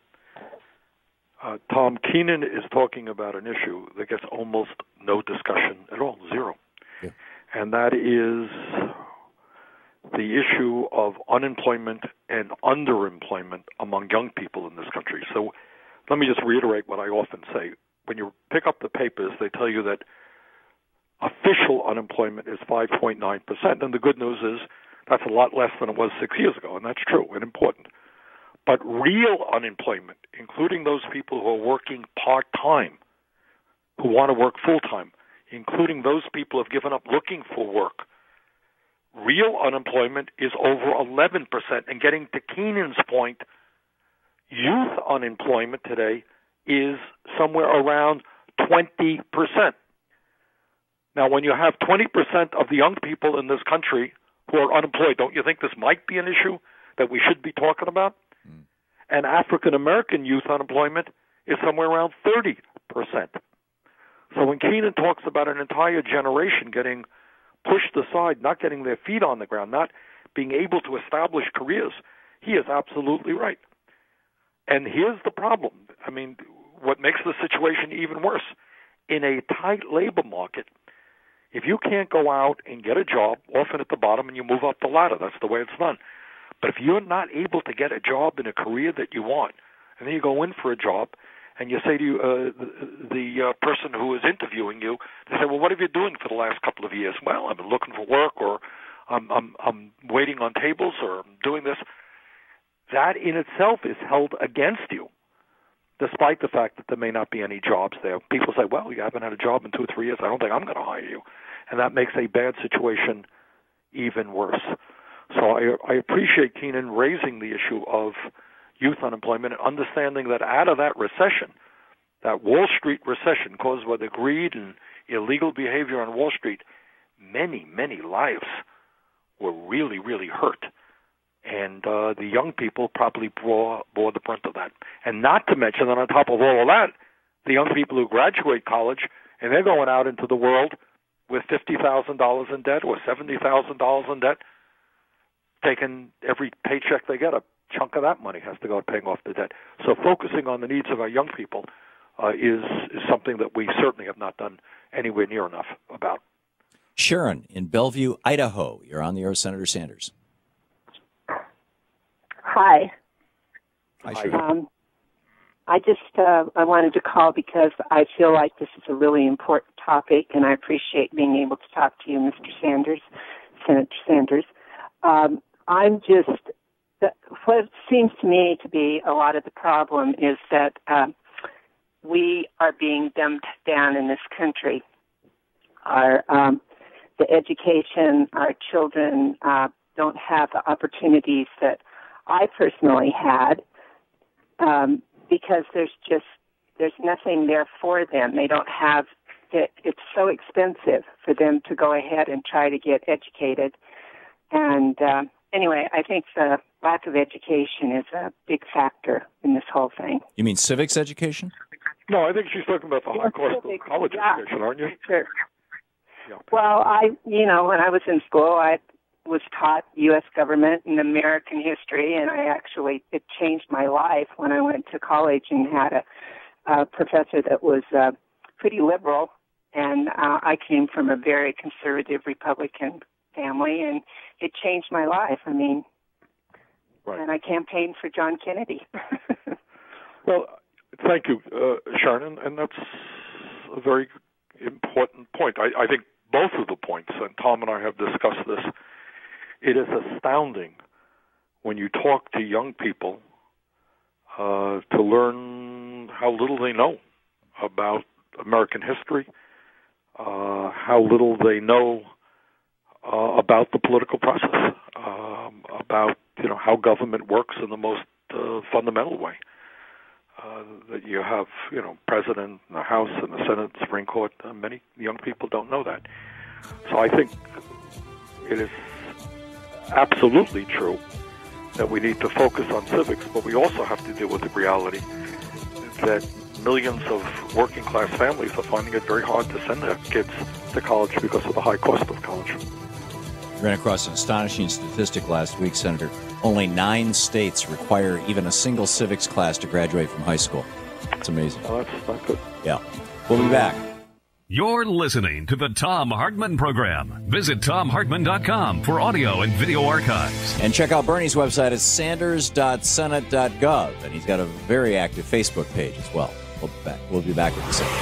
Tom, Keenan is talking about an issue that gets almost no discussion at all, zero. Yeah. And that is the issue of unemployment and underemployment among young people in this country. So let me just reiterate what I often say. When you pick up the papers, they tell you that official unemployment is 5.9%, and the good news is that's a lot less than it was 6 years ago, and that's true and important. But real unemployment, including those people who are working part-time, who want to work full-time, including those people who have given up looking for work, real unemployment is over 11%. And getting to Keenan's point, youth unemployment today is somewhere around 20%. Now, when you have 20% of the young people in this country who are unemployed, don't you think this might be an issue that we should be talking about? And African-American youth unemployment is somewhere around 30%. So when Keenan talks about an entire generation getting pushed aside, not getting their feet on the ground, not being able to establish careers, he is absolutely right. And here's the problem. I mean, what makes the situation even worse, in a tight labor market, if you can't go out and get a job, often at the bottom, and you move up the ladder, that's the way it's done. But if you're not able to get a job in a career that you want, and then you go in for a job, and you say to the person who is interviewing you, they say, well, what have you been doing for the last couple of years? Well, I've been looking for work, or I'm waiting on tables, or I'm doing this. That in itself is held against you, despite the fact that there may not be any jobs there. People say, well, you haven't had a job in 2 or 3 years. I don't think I'm going to hire you. And that makes a bad situation even worse. So I appreciate Keenan raising the issue of youth unemployment and understanding that out of that recession, that Wall Street recession caused by the greed and illegal behavior on Wall Street, many, many lives were really, really hurt. And the young people probably bore the brunt of that. And not to mention that on top of all of that, the young people who graduate college and they're going out into the world with $50,000 in debt or $70,000 in debt, taking every paycheck they get, a chunk of that money has to go paying off the debt. So focusing on the needs of our young people is something that we certainly have not done anywhere near enough about. Sharon in Bellevue, Idaho. You're on the air with Senator Sanders. Hi. Hi, Sharon. I wanted to call because I feel like this is a really important topic, and I appreciate being able to talk to you, Mr. Sanders, Senator Sanders. What seems to me to be a lot of the problem is that we are being dumbed down in this country. The education, our children don't have the opportunities that I personally had because there's nothing there for them. They don't have it. It's so expensive for them to go ahead and try to get educated. And anyway, I think the lack of education is a big factor in this whole thing. You mean civics education? No, I think she's talking about the high cost of college education, aren't you? Sure. Yeah. Well, when I was in school, I was taught U.S. government and American history, and it changed my life when I went to college and had a professor that was pretty liberal, and I came from a very conservative Republican family, and it changed my life. I mean, right. And I campaigned for John Kennedy. Well, thank you, Sharon, and that's a very important point. I think both of the points, and Tom and I have discussed this, it is astounding when you talk to young people to learn how little they know about American history, how little they know about the political process, about how government works in the most fundamental way. That you have, President, the House, and the Senate, Supreme Court. Many young people don't know that. So I think it is absolutely true that we need to focus on civics, but we also have to deal with the reality that millions of working-class families are finding it very hard to send their kids to college because of the high cost of college. Ran across an astonishing statistic last week, Senator. Only 9 states require even a single civics class to graduate from high school. It's amazing. Oh, that's not good. Yeah. We'll be back. You're listening to the Thom Hartmann Program. Visit thomhartmann.com for audio and video archives. And check out Bernie's website at sanders.senate.gov. And he's got a very active Facebook page as well. We'll be back with the second.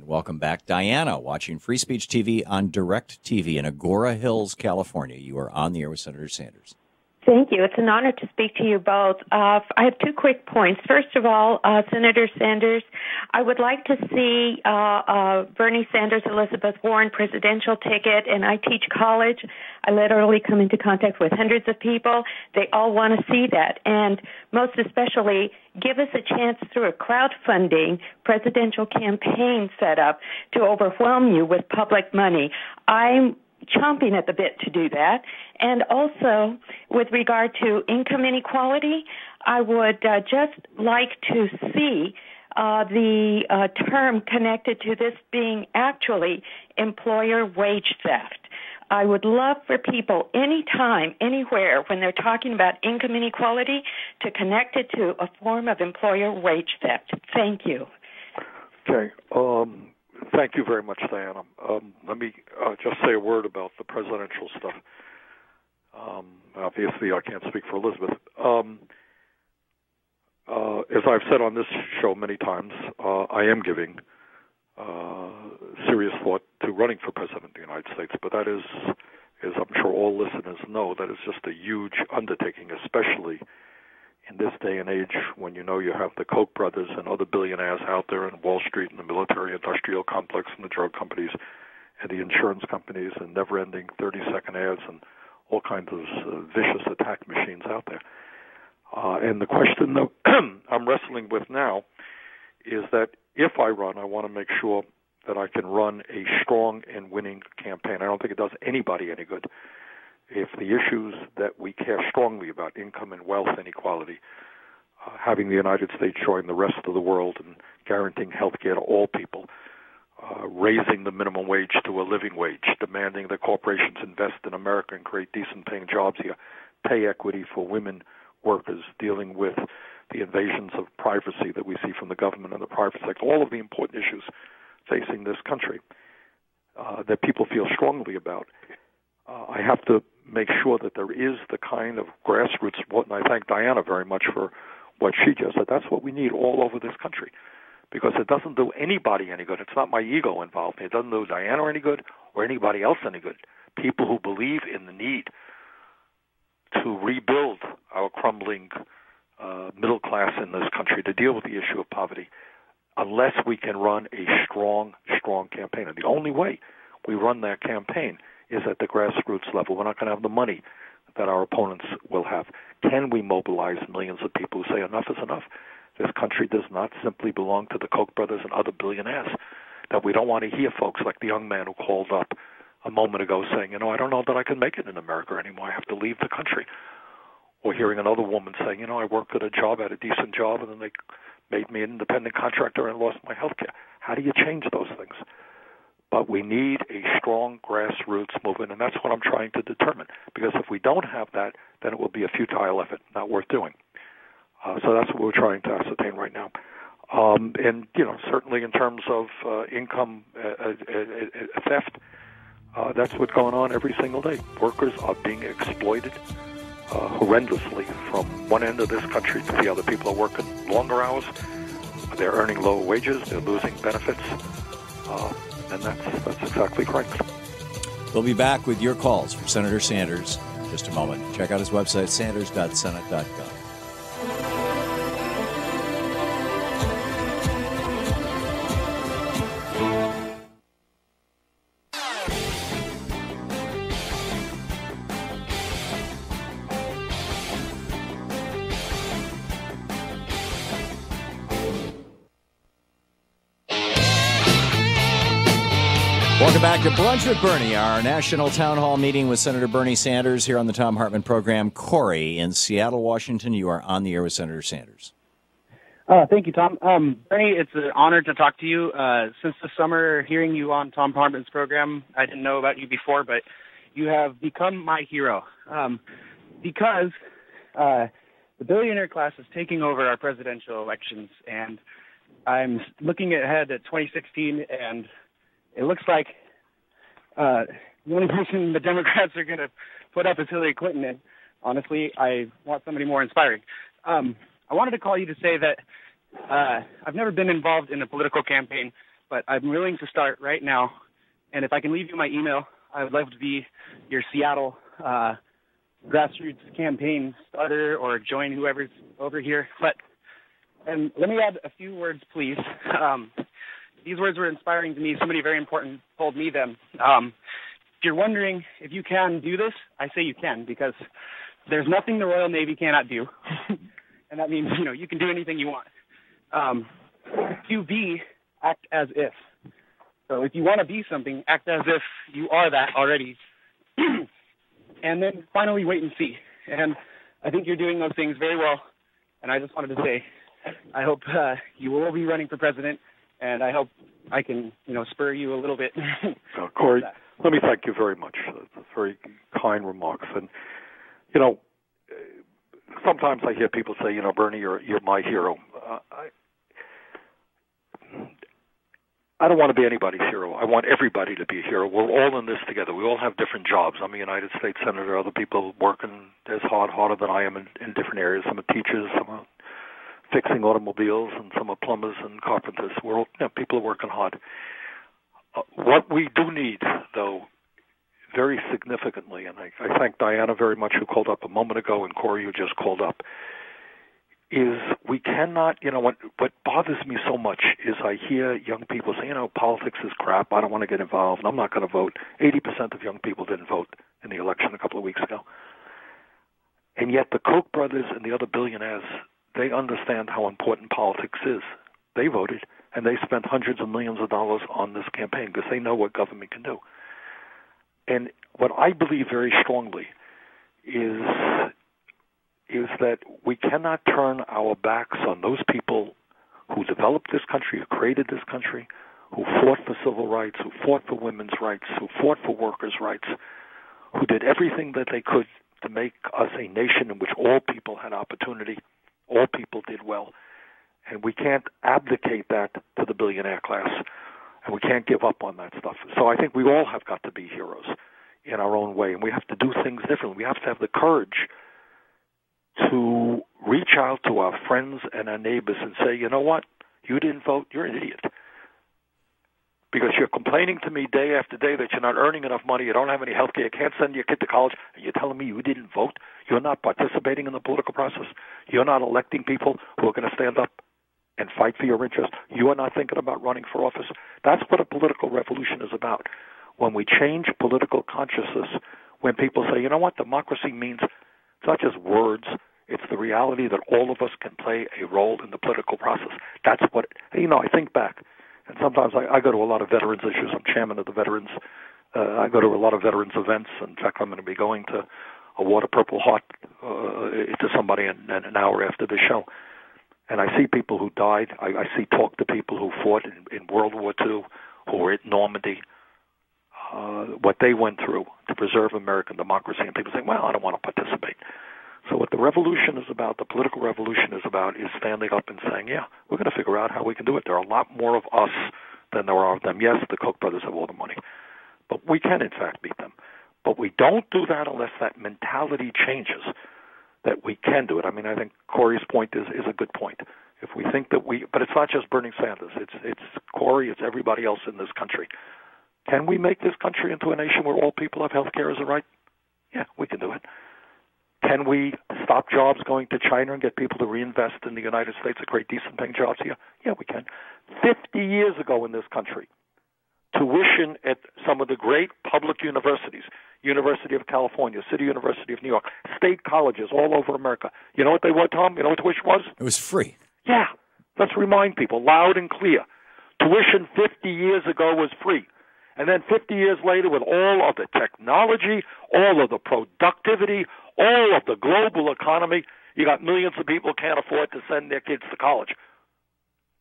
Welcome back. Diana, watching Free Speech TV on Direct TV in Agora Hills, California. You are on the air with Senator Sanders. Thank you. It's an honor to speak to you both. I have 2 quick points. First of all, Senator Sanders, I would like to see Bernie Sanders, Elizabeth Warren presidential ticket, and I teach college. I literally come into contact with hundreds of people. They all want to see that, and most especially, give us a chance through a crowdfunding presidential campaign setup to overwhelm you with public money. I'm chomping at the bit to do that. And also, with regard to income inequality, I would just like to see the term connected to this being actually employer wage theft. I would love for people anytime, anywhere, when they're talking about income inequality, to connect it to a form of employer wage theft. Thank you. Okay. Thank you very much, Diana. Let me just say a word about the presidential stuff. Obviously, I can't speak for Elizabeth. As I've said on this show many times, I am giving serious thought to running for president of the United States, but that is, as I'm sure all listeners know, that is just a huge undertaking, especially in this day and age when you know you have the Koch brothers and other billionaires out there in Wall Street and the military-industrial complex and the drug companies and the insurance companies and never-ending 30-second ads and all kinds of vicious attack machines out there. And the question that I'm wrestling with now is that if I run, I want to make sure that I can run a strong and winning campaign. I don't think it does anybody any good if the issues that we care strongly about, income and wealth inequality, having the United States join the rest of the world and guaranteeing health care to all people, raising the minimum wage to a living wage, demanding that corporations invest in America and create decent-paying jobs here, pay equity for women workers, dealing with the invasions of privacy that we see from the government and the private sector, all of the important issues facing this country that people feel strongly about. I have to make sure that there is the kind of grassroots support, and I thank Diana very much for what she just said. That's what we need all over this country, because it doesn't do anybody any good. It's not my ego involved. It doesn't do Diana any good or anybody else any good. People who believe in the need to rebuild our crumbling middle class in this country, to deal with the issue of poverty, unless we can run a strong campaign. And the only way we run that campaign is at the grassroots level. We're not going to have the money that our opponents will have. Can we mobilize millions of people who say enough is enough? This country does not simply belong to the Koch brothers and other billionaires. That we don't want to hear folks like the young man who called up a moment ago saying, I don't know that I can make it in America anymore. I have to leave the country. Or hearing another woman saying, I worked at a job, had a decent job, and then they made me an independent contractor and lost my health care. How do you change those things? But we need a strong grassroots movement, and that's what I'm trying to determine. Because if we don't have that, then it will be a futile effort, not worth doing. So that's what we're trying to ascertain right now. And, certainly in terms of income theft, that's what's going on every single day. Workers are being exploited horrendously from one end of this country to the other. People are working longer hours. They're earning lower wages. They're losing benefits. And that's exactly correct. We'll be back with your calls for Senator Sanders in just a moment. Check out his website, sanders.senate.gov. Welcome back to Brunch with Bernie, our national town hall meeting with Senator Bernie Sanders here on the Thom Hartmann Program. Corey in Seattle, Washington, you are on the air with Senator Sanders. Thank you, Tom. Bernie, it's an honor to talk to you. Since the summer, hearing you on Thom Hartmann's program, I didn't know about you before, but you have become my hero because the billionaire class is taking over our presidential elections, and I'm looking ahead at 2016, and it looks like the only person the Democrats are going to put up is Hillary Clinton, and honestly, I want somebody more inspiring. I wanted to call you to say that I've never been involved in a political campaign, but I'm willing to start right now, and if I can leave you my email, I would love to be your Seattle grassroots campaign starter or join whoever's over here. And let me add a few words, please. These words were inspiring to me. Somebody very important told me them. If you're wondering if you can do this, I say you can, because there's nothing the Royal Navy cannot do. And that means, you can do anything you want. To be, act as if. So if you want to be something, act as if you are that already. And then finally, wait and see. And I think you're doing those things very well. And I just wanted to say, I hope you will be running for president. And I hope I can, spur you a little bit. Corey, let me thank you very much. That's very kind remarks. And, sometimes I hear people say, Bernie, you're my hero. I don't want to be anybody's hero. I want everybody to be a hero. We're all in this together. We all have different jobs. I'm a United States Senator. Other people working as harder than I am in different areas. Some are teachers, some are fixing automobiles, and some are plumbers and carpenters. We're all, people are working hard. What we do need, though, very significantly, and I thank Diana very much, who called up a moment ago, and Corey, who just called up, is we cannot, what bothers me so much is I hear young people say, politics is crap, I don't want to get involved, I'm not going to vote. 80% of young people didn't vote in the election a couple of weeks ago. And yet the Koch brothers and the other billionaires, they understand how important politics is. They voted, and they spent hundreds of millions of dollars on this campaign because they know what government can do. And what I believe very strongly is that we cannot turn our backs on those people who developed this country, who created this country, who fought for civil rights, who fought for women's rights, who fought for workers' rights, who did everything that they could to make us a nation in which all people had opportunity, all people did well. And we can't abdicate that to the billionaire class, and we can't give up on that stuff. So I think we all have got to be heroes in our own way, and we have to do things differently. We have to have the courage to reach out to our friends and our neighbors and say, you know what, you didn't vote, you're an idiot. Because you're complaining to me day after day that you're not earning enough money, you don't have any health care, you can't send your kid to college, and you're telling me you didn't vote? You're not participating in the political process? You're not electing people who are going to stand up and fight for your interests? You are not thinking about running for office? That's what a political revolution is about. When we change political consciousness, when people say, you know what, democracy means it's not just words, it's the reality that all of us can play a role in the political process. That's what, I think back, and sometimes I go to a lot of veterans issues. I'm chairman of the veterans. I go to a lot of veterans events. In fact, I'm going to be going to award a Purple Heart to somebody in an hour after the show. And I see people who died. I talk to people who fought in World War II, who were at Normandy, what they went through to preserve American democracy. And people say, well, I don't want to participate. So what the revolution is about, the political revolution is about, is standing up and saying, yeah, we're going to figure out how we can do it. There are a lot more of us than there are of them. Yes, the Koch brothers have all the money, but we can, in fact, beat them. But we don't do that unless that mentality changes, that we can do it. I mean, I think Corey's point is a good point. If we think that but it's not just Bernie Sanders. It's Corey, it's everybody else in this country. Can we make this country into a nation where all people have health care as a right? Yeah, we can do it. Can we stop jobs going to China and get people to reinvest in the United States and create decent-paying jobs here? Yeah, we can. 50 years ago in this country, tuition at some of the great public universities, University of California, City University of New York, state colleges all over America, you know what they were, Tom? You know what tuition was? It was free. Yeah. Let's remind people, loud and clear. Tuition 50 years ago was free. And then 50 years later, with all of the technology, all of the productivity, all of the global economy, you got millions of people who can't afford to send their kids to college.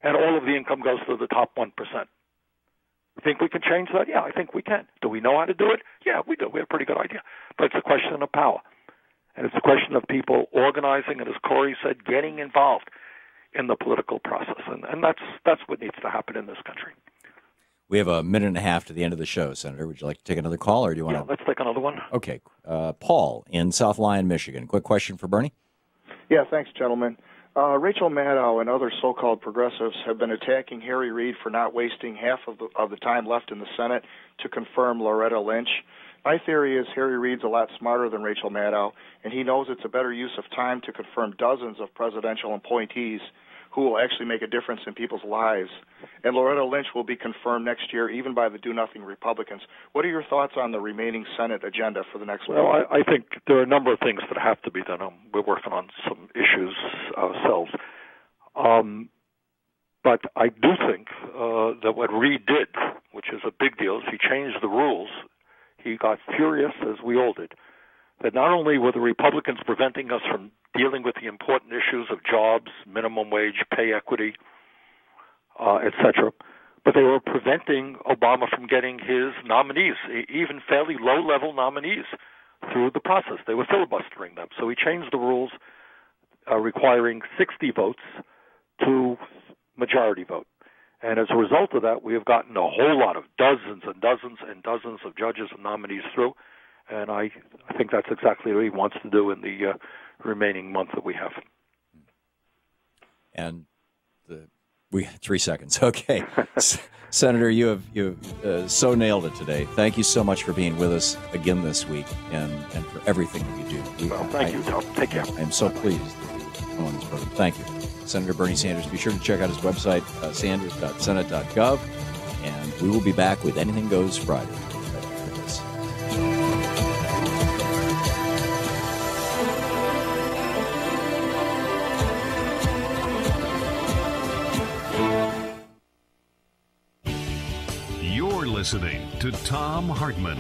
And all of the income goes to the top 1%. Think we can change that? Yeah, I think we can. Do we know how to do it? Yeah, we do. We have a pretty good idea. But it's a question of power. And it's a question of people organizing and, as Corey said, getting involved in the political process. And that's what needs to happen in this country. We have a minute and a half to the end of the show, Senator. Would you like to take another call, or do you want to? Let's take another one. Okay. Paul in South Lyon, Michigan. Quick question for Bernie. Yeah, thanks, gentlemen. Rachel Maddow and other so-called progressives have been attacking Harry Reid for not wasting half of the time left in the Senate to confirm Loretta Lynch. My theory is Harry Reid's a lot smarter than Rachel Maddow, and he knows it's a better use of time to confirm dozens of presidential appointees who will actually make a difference in people's lives. And Loretta Lynch will be confirmed next year, even by the do-nothing Republicans. What are your thoughts on the remaining Senate agenda for the next week? Well, I think there are a number of things that have to be done. We're working on some issues ourselves. But I do think that what Reid did, which is a big deal, is he changed the rules. He got furious, as we all did, that not only were the Republicans preventing us from dealing with the important issues of jobs, minimum wage, pay equity, etc., but they were preventing Obama from getting his nominees, even fairly low-level nominees, through the process. They were filibustering them. So he changed the rules requiring 60 votes to majority vote. And as a result of that, we have gotten a whole lot of dozens and dozens and dozens of judges and nominees through. And I think that's exactly what he wants to do in the remaining month that we have. And we 3 seconds. Okay. Senator, you have so nailed it today. Thank you so much for being with us again this week and for everything that you do. Well, thank you, Tom. Take care. I'm so pleased that you come on this program. Thank you. Senator Bernie Sanders. Be sure to check out his website, sanders.senate.gov, and we will be back with Anything Goes Friday. Right after this. You're listening to Thom Hartmann.